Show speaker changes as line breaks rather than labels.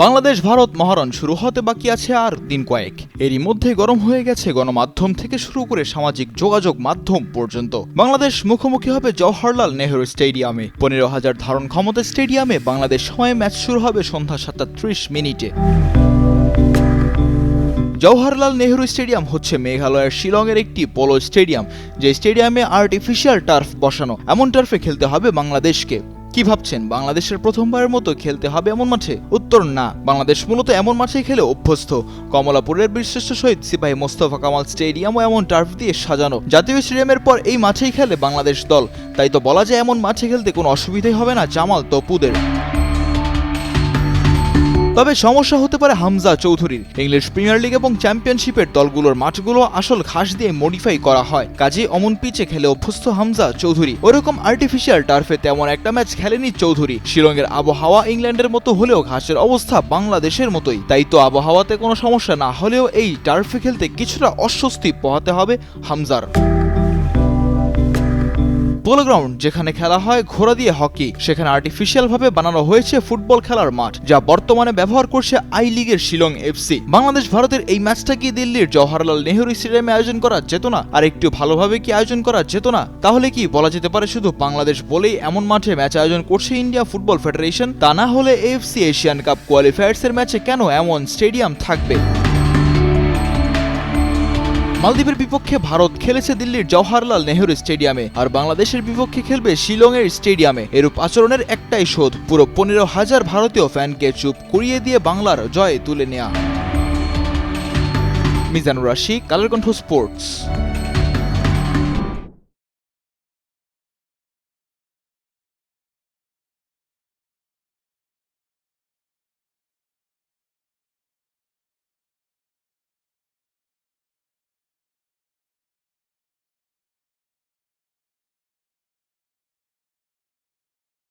বাংলাদেশ ভারত মহারণ শুরু হতে বাকি আছে আর দিন কয়েক। এরই মধ্যে গরম হয়ে গেছে গণমাধ্যম থেকে শুরু করে সামাজিক যোগাযোগ মাধ্যম পর্যন্ত। বাংলাদেশ মুখোমুখি হবে জওহরলাল নেহরু স্টেডিয়ামে। 15,000 ধারণ ক্ষমতার স্টেডিয়ামে বাংলাদেশ সময়ে ম্যাচ শুরু হবে সন্ধ্যা 7:30। জওহরলাল নেহরু স্টেডিয়াম হচ্ছে মেঘালয়ের শিলংয়ের একটি পোলো স্টেডিয়াম, যে স্টেডিয়ামে আর্টিফিশিয়াল টার্ফ বসানো। এমন টার্ফে খেলতে হবে বাংলাদেশকে। কি ভাবছেন, বাংলাদেশের প্রথমবারের মতো খেলতে হবে এমন মাঠে? উত্তর না, বাংলাদেশ মূলত এমন মাঠে খেলে অভ্যস্ত। কমলাপুরের বীরশ্রেষ্ঠ শহীদ সিপাহী মোস্তফা কামাল স্টেডিয়ামও এমন টার্ফ দিয়ে সাজানো। জাতীয় স্টেডিয়ামের পর এই মাঠেই খেলে বাংলাদেশ দল, তাই তো বলা যায় এমন মাঠে খেলতে কোনো অসুবিধাই হবে না জামাল তপুদের। তবে সমস্যা হতে পারে হামজা চৌধুরীর। ইংলিশ প্রিমিয়ার লিগ এবং চ্যাম্পিয়নশিপের দলগুলোর মাঠগুলো আসল ঘাস দিয়ে মডিফাই করা হয়, কাজেই অমন পিচে খেলে অভ্যস্ত হামজা চৌধুরী। ওরকম আর্টিফিশিয়াল টার্ফে তেমন একটা ম্যাচ খেলেনি চৌধুরী। শিলংয়ের আবহাওয়া ইংল্যান্ডের মতো হলেও ঘাসের অবস্থা বাংলাদেশের মতোই, তাই তো আবহাওয়াতে কোনো সমস্যা না হলেও এই টার্ফে খেলতে কিছুটা অস্বস্তি পোহাতে হবে হামজার। পোলো গ্রাউন্ড যেখানে খেলা হয় ঘোড়া দিয়ে হকি, সেখানে আর্টিফিশিয়াল ভাবে বানানো হয়েছে ফুটবল খেলার মাঠ, যা বর্তমানে ব্যবহার করছে আই লিগের শিলং এফসি। বাংলাদেশ ভারতের এই ম্যাচটা কি দিল্লির জওহরলাল নেহরু স্টেডিয়ামে আয়োজন করা যেত না? আর একটু ভালোভাবে কি আয়োজন করা যেত না? তাহলে কি বলা যেতে পারে শুধু বাংলাদেশ বলেই এমন মাঠে ম্যাচ আয়োজন করছে ইন্ডিয়া ফুটবল ফেডারেশন? তা না হলে এএফসি এশিয়ান কাপ কোয়ালিফায়ার্সের ম্যাচে কেন এমন স্টেডিয়াম থাকবে? মালদ্বীপের বিপক্ষে ভারত খেলেছে দিল্লির জওহরলাল নেহরু স্টেডিয়ামে, আর বাংলাদেশের বিপক্ষে খেলবে শিলংয়ের স্টেডিয়ামে। এরূপ আচরণের একটাই শোধ, পুরো 15,000 ভারতীয় ফ্যানকে চুপ করিয়ে দিয়ে বাংলার জয় তুলে নেয়া। মিজানুর রাশি, কালের কণ্ঠ স্পোর্টস।